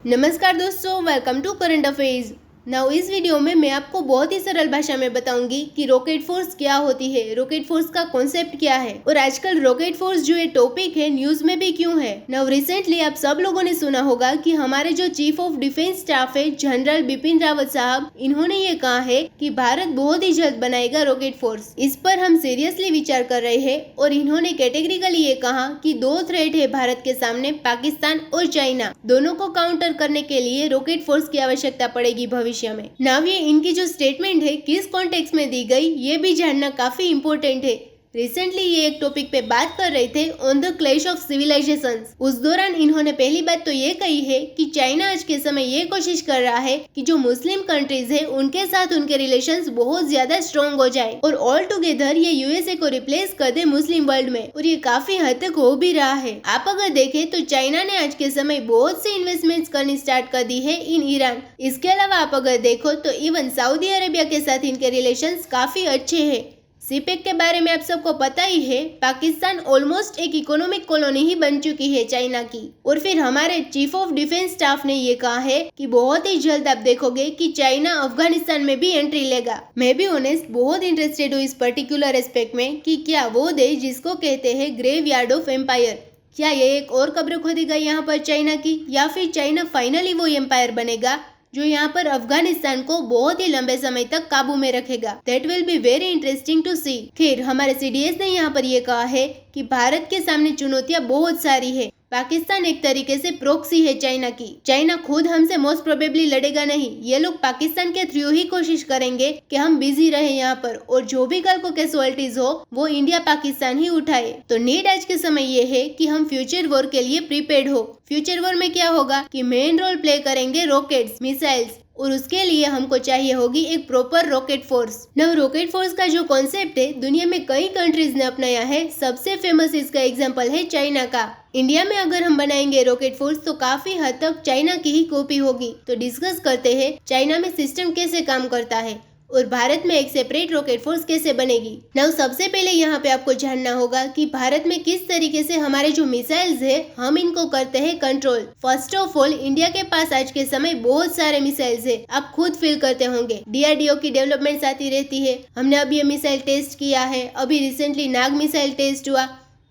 नमस्कार दोस्तों, welcome to current affairs. Now इस वीडियो में मैं आपको बहुत ही सरल भाषा में बताऊंगी कि रॉकेट फोर्स क्या होती है, रॉकेट फोर्स का कॉन्सेप्ट क्या है और आजकल रॉकेट फोर्स जो ये टॉपिक है न्यूज में भी क्यों है। नाउ रिसेंटली आप सब लोगों ने सुना होगा कि हमारे जो चीफ ऑफ डिफेंस स्टाफ है जनरल बिपिन रावत साहब, इन्होंने ये कहा है कि भारत बहुत ही जल्द बनाएगा रॉकेट फोर्स। इस पर हम सीरियसली विचार कर रहे हैं और इन्होंने कैटेगरिकली ये कहा कि दो थ्रेट है भारत के सामने, पाकिस्तान और चाइना। दोनों को काउंटर करने के लिए रॉकेट फोर्स की आवश्यकता पड़ेगी भविष्य में। नाउ ये इनकी जो स्टेटमेंट है किस कॉन्टेक्स्ट में दी गई ये भी जानना काफी इंपॉर्टेंट है। रिसेंटली ये एक टॉपिक पे बात कर रहे थे on the clash of civilizations. उस दौरान इन्होंने पहली बात तो ये कही है कि चाइना आज के समय ये कोशिश कर रहा है कि जो मुस्लिम कंट्रीज है उनके साथ उनके रिलेशंस बहुत ज्यादा स्ट्रॉन्ग हो जाए और ऑल टुगेदर ये यूएसए को रिप्लेस कर दे मुस्लिम वर्ल्ड में, और ये काफी हद तक हो भी रहा है। आप अगर देखें तो चाइना ने आज के समय बहुत सी इन्वेस्टमेंट्स करनी स्टार्ट कर दी है इन ईरान। इसके अलावा आप अगर देखो तो इवन सऊदी अरेबिया के साथ इनके रिलेशंस काफी अच्छे हैं। सीपेक के बारे में आप सबको पता ही है, पाकिस्तान ऑलमोस्ट एक इकोनॉमिक कॉलोनी ही बन चुकी है चाइना की। और फिर हमारे चीफ ऑफ डिफेंस स्टाफ ने ये कहा है कि बहुत ही जल्द आप देखोगे कि चाइना अफगानिस्तान में भी एंट्री लेगा। मैं भी ऑनेस्ट बहुत इंटरेस्टेड हूँ इस पर्टिकुलर एस्पेक्ट में कि क्या वो देश जिसको कहते हैं ग्रेव यार्ड ऑफ एम्पायर, क्या ये एक और कब्र खोदेगा यहाँ पर चाइना की, या फिर चाइना फाइनली वो एम्पायर बनेगा जो यहाँ पर अफगानिस्तान को बहुत ही लंबे समय तक काबू में रखेगा। That will be very interesting to see. खैर हमारे सीडीएस ने यहाँ पर ये कहा है कि भारत के सामने चुनौतियां बहुत सारी है। पाकिस्तान एक तरीके से प्रोक्सी है चाइना की। चाइना खुद हमसे मोस्ट प्रोबेबली लड़ेगा नहीं, ये लोग पाकिस्तान के थ्रू ही कोशिश करेंगे कि हम बिजी रहे यहाँ पर, और जो भी कल को कैजुअलिटीज हो वो इंडिया पाकिस्तान ही उठाए। तो नीड आज के समय ये है कि हम फ्यूचर वॉर के लिए प्रिपेयर्ड हो। फ्यूचर वॉर में क्या होगा कि मेन रोल प्ले करेंगे रॉकेट्स, मिसाइल्स, और उसके लिए हमको चाहिए होगी एक प्रॉपर रॉकेट फोर्स। नव रॉकेट फोर्स का जो कॉन्सेप्ट है दुनिया में कई कंट्रीज ने अपनाया है। सबसे फेमस इसका एग्जांपल है चाइना का। इंडिया में अगर हम बनाएंगे रॉकेट फोर्स तो काफी हद तक चाइना की ही कॉपी होगी। तो डिस्कस करते हैं चाइना में सिस्टम कैसे काम करता है और भारत में एक सेपरेट रॉकेट फोर्स कैसे बनेगी। नाउ सबसे पहले यहाँ पे आपको जानना होगा कि भारत में किस तरीके से हमारे जो मिसाइल्स है हम इनको करते हैं control. First of all India के पास आज के समय बहुत सारे मिसाइल्स है, आप खुद फील करते होंगे। डीआरडीओ की डेवलपमेंट आती रहती है। हमने अभी ये मिसाइल टेस्ट किया है, अभी रिसेंटली नाग मिसाइल टेस्ट हुआ,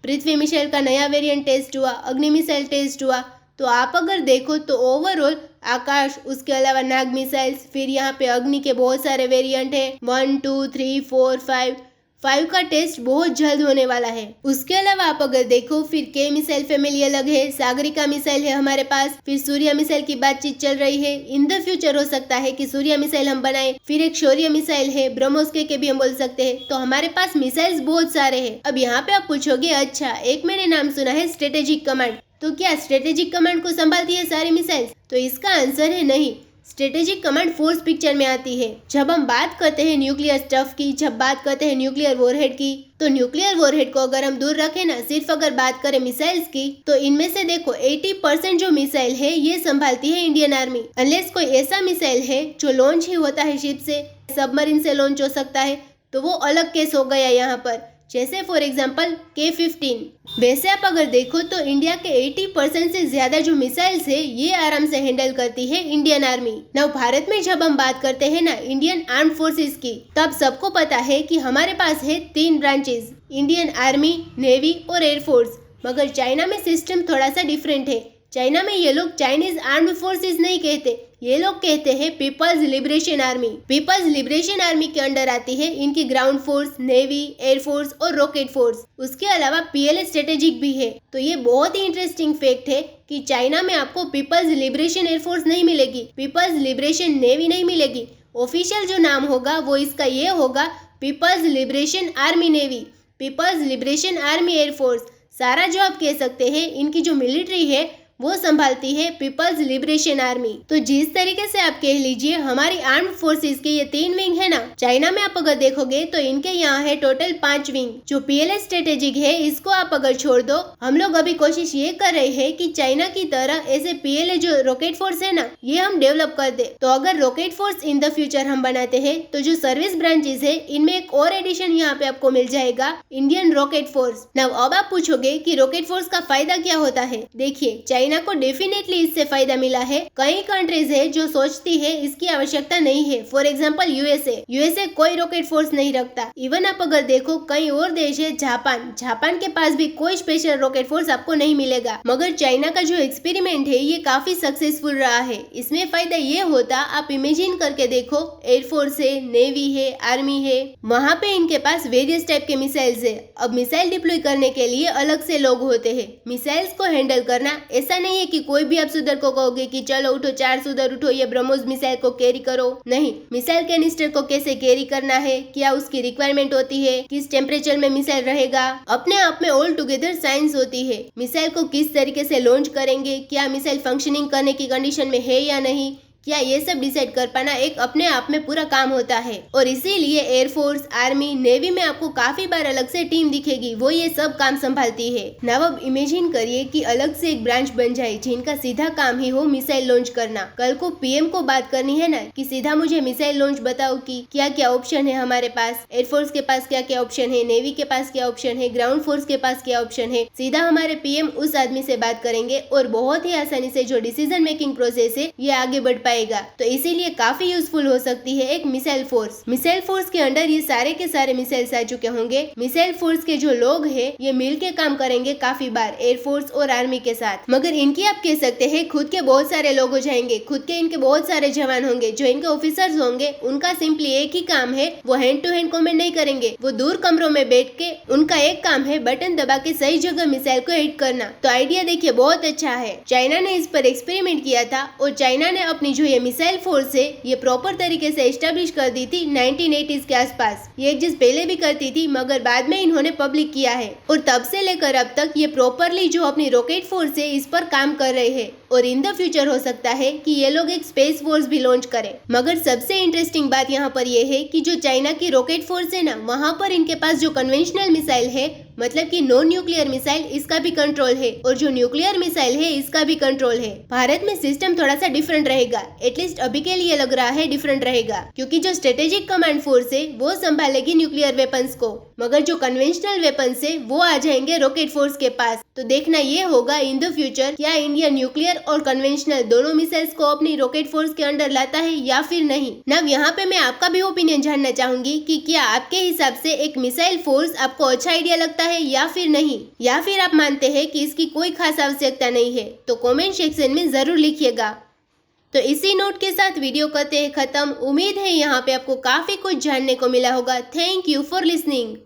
पृथ्वी मिसाइल का नया वेरिएंट टेस्ट हुआ, अग्नि मिसाइल टेस्ट हुआ। तो आप अगर देखो तो ओवरऑल आकाश, उसके अलावा नाग मिसाइल्स, फिर यहाँ पे अग्नि के बहुत सारे वेरिएंट है, 1 2 3 4 5 का टेस्ट बहुत जल्द होने वाला है। उसके अलावा आप अगर देखो फिर के मिसाइल फैमिली अलग है, सागरिका मिसाइल है हमारे पास, फिर सूर्य मिसाइल की बातचीत चल रही है। इन द फ्यूचर हो सकता है कि सूर्य मिसाइल हम बनाए, फिर एक शौर्य मिसाइल है, ब्रह्मोस के भी हम बोल सकते हैं। तो हमारे पास मिसाइल्स बहुत सारे हैं। अब यहाँ पे आप पूछोगे अच्छा एक मैंने नाम सुना है स्ट्रेटेजिक कमांड, तो क्या स्ट्रेटेजिक कमांड को संभालती है सारी मिसाइल्स? तो इसका आंसर है नहीं। स्ट्रेटेजिक कमांड फोर्स पिक्चर में आती है जब हम बात करते हैं न्यूक्लियर स्टफ की, जब बात करते हैं न्यूक्लियर वॉरहेड की। तो न्यूक्लियर वॉरहेड को अगर हम दूर रखें ना, सिर्फ अगर बात करें मिसाइल्स की, तो इनमें से देखो 80% जो मिसाइल है ये संभालती है इंडियन आर्मी। अनलेस कोई ऐसा मिसाइल है जो लॉन्च ही होता है शिप से, सबमरीन से लॉन्च हो सकता है, तो वो अलग केस हो गया यहाँ पर, जैसे फॉर एग्जांपल K-15। वैसे आप अगर देखो तो इंडिया के 80% से ज्यादा जो मिसाइल्स है ये आराम से हैंडल करती है इंडियन आर्मी। नाउ भारत में जब हम बात करते हैं ना इंडियन आर्म फोर्सेस की, तब सबको पता है कि हमारे पास है 3 ब्रांचेस, इंडियन आर्मी, नेवी और एयरफोर्स। मगर चाइना में सिस्टम थोड़ा सा डिफरेंट है। चाइना में ये लोग चाइनीज आर्म्ड फोर्सेस नहीं कहते, ये लोग कहते हैं People's Liberation Army. People's Liberation Army के अंडर आती है इनकी ग्राउंड फोर्स, नेवी, एयरफोर्स और रॉकेट फोर्स। उसके अलावा पीएलए स्ट्रेटेजिक भी है। तो ये बहुत ही इंटरेस्टिंग फैक्ट है कि चाइना में आपको पीपल्स लिबरेशन एयरफोर्स नहीं मिलेगी, पीपल्स लिबरेशन नेवी नहीं मिलेगी। ऑफिशियल जो नाम होगा वो इसका ये होगा People's Liberation Army navy, People's Liberation Army air force. सारा जो आप कह सकते हैं इनकी जो मिलिट्री है वो संभालती है पीपल्स लिबरेशन आर्मी। तो जिस तरीके से आप कह लीजिए हमारी आर्म्ड फोर्सेस के ये 3 विंग है ना, चाइना में आप अगर देखोगे तो इनके यहाँ है टोटल 5 विंग। जो पीएलए स्ट्रेटेजिक है इसको आप अगर छोड़ दो, हम लोग अभी कोशिश ये कर रहे हैं कि चाइना की तरह ऐसे पीएलए जो रॉकेट फोर्स है ना ये हम डेवलप कर दे। तो अगर rocket force in the future हम बनाते हैं तो जो सर्विस ब्रांचेस है इनमें एक और एडिशन यहाँ पे आपको मिल जाएगा, इंडियन रॉकेट फोर्स। नाउ अब आप पूछोगे कि रॉकेट फोर्स का फायदा क्या होता है। देखिए चाइना चाइना को डेफिनेटली इससे फायदा मिला है। कई कंट्रीज है जो सोचती है इसकी आवश्यकता नहीं है। फॉर एग्जाम्पल यूएसए कोई रॉकेट फोर्स नहीं रखता। इवन आप अगर देखो कई और देश है, जापान के पास भी कोई स्पेशल रॉकेट फोर्स आपको नहीं मिलेगा। मगर चाइना का जो एक्सपेरिमेंट है ये काफी सक्सेसफुल रहा है। इसमें फायदा ये होता, आप इमेजिन करके देखो, एयरफोर्स है, नेवी है, आर्मी है, वहाँ पे इनके पास वेरियस टाइप के मिसाइल्स है। अब मिसाइल डिप्लॉय करने के लिए अलग से लोग होते हैं। मिसाइल्स को हैंडल करना ऐसा नहीं है कि कोई भी आप सुधर को कहोगे कि चलो उठो 4 सुधर उठो, ये ब्रह्मोस मिसाइल को कैरी करो। नहीं, मिसाइल कैनिस्टर को कैसे कैरी करना है, क्या उसकी रिक्वायरमेंट होती है, किस टेम्परेचर में मिसाइल रहेगा, अपने आप में ऑल टुगेदर साइंस होती है। मिसाइल को किस तरीके से लॉन्च करेंगे, क्या मिसाइल फंक्शनिंग करने की कंडीशन में है या नहीं, क्या ये सब डिसाइड कर पाना एक अपने आप में पूरा काम होता है। और इसीलिए एयरफोर्स, आर्मी, नेवी में आपको काफी बार अलग से टीम दिखेगी, वो ये सब काम संभालती है। नाउ अब इमेजिन करिए कि अलग से एक ब्रांच बन जाए जिनका सीधा काम ही हो मिसाइल लॉन्च करना। कल को पीएम को बात करनी है ना कि सीधा मुझे मिसाइल लॉन्च बताओ कि क्या क्या ऑप्शन है हमारे पास, एयरफोर्स के पास क्या क्या ऑप्शन है, नेवी के पास क्या ऑप्शन है, ग्राउंड फोर्स के पास क्या ऑप्शन है। सीधा हमारे पीएम उस आदमी से बात करेंगे और बहुत ही आसानी से जो डिसीजन मेकिंग प्रोसेस है ये आगे बढ़ पाएगा। तो इसीलिए काफी यूजफुल हो सकती है एक मिसाइल फोर्स। मिसाइल फोर्स के अंडर ये सारे के सारे मिसाइल्स आ चुके होंगे। मिसाइल फोर्स के जो लोग हैं ये मिलके काम करेंगे काफी बार एयरफोर्स और आर्मी के साथ। मगर इनकी आप कह सकते हैं खुद के बहुत सारे लोग हो जाएंगे, खुद के इनके बहुत सारे जवान होंगे। जो इनके ऑफिसर्स होंगे उनका सिंपली एक ही काम है, वो हैंड टू हैंड कमेंट नहीं करेंगे, वो दूर कमरों में बैठ के उनका एक काम है बटन दबा के सही जगह मिसाइल को हिट करना। तो आइडिया देखिए बहुत अच्छा है। चाइना ने इस पर एक्सपेरिमेंट किया था और चाइना ने अपनी जो ये मिसाइल फोर्स है ये प्रॉपर तरीके से एस्टेब्लिश कर दी थी 1980s के आसपास। ये एक चीज पहले भी करती थी मगर बाद में इन्होंने पब्लिक किया है और तब से लेकर अब तक ये प्रॉपरली जो अपनी रॉकेट फोर्स है इस पर काम कर रहे हैं। और इन द फ्यूचर हो सकता है कि ये लोग एक स्पेस फोर्स भी लॉन्च करें। मगर सबसे इंटरेस्टिंग बात यहाँ पर ये है कि जो चाइना की रॉकेट फोर्स है ना, वहाँ पर इनके पास जो कन्वेंशनल मिसाइल है, मतलब कि नॉन न्यूक्लियर मिसाइल, इसका भी कंट्रोल है और जो न्यूक्लियर मिसाइल है इसका भी कंट्रोल है। भारत में सिस्टम थोड़ा सा डिफरेंट रहेगा, एटलीस्ट अभी के लिए लग रहा है डिफरेंट रहेगा, क्योंकि जो स्ट्रेटेजिक कमांड फोर्स है वो संभालेगी न्यूक्लियर वेपन्स को, मगर जो कन्वेंशनल वेपन्स है वो आ जाएंगे रॉकेट फोर्स के पास। तो देखना ये होगा इन द फ्यूचर क्या इंडिया न्यूक्लियर और कन्वेंशनल दोनों मिसाइल्स को अपनी रॉकेट फोर्स के अंडर लाता है या फिर नहीं। नव यहाँ पे मैं आपका भी ओपिनियन जानना चाहूंगी कि क्या आपके हिसाब से एक मिसाइल फोर्स आपको अच्छा आइडिया लगता है या फिर नहीं, या फिर आप मानते हैं कि इसकी कोई खास आवश्यकता नहीं है। तो कमेंट सेक्शन में जरूर लिखिएगा। तो इसी नोट के साथ वीडियो करते हैं खत्म। उम्मीद है यहाँ पे आपको काफी कुछ जानने को मिला होगा। Thank you for listening.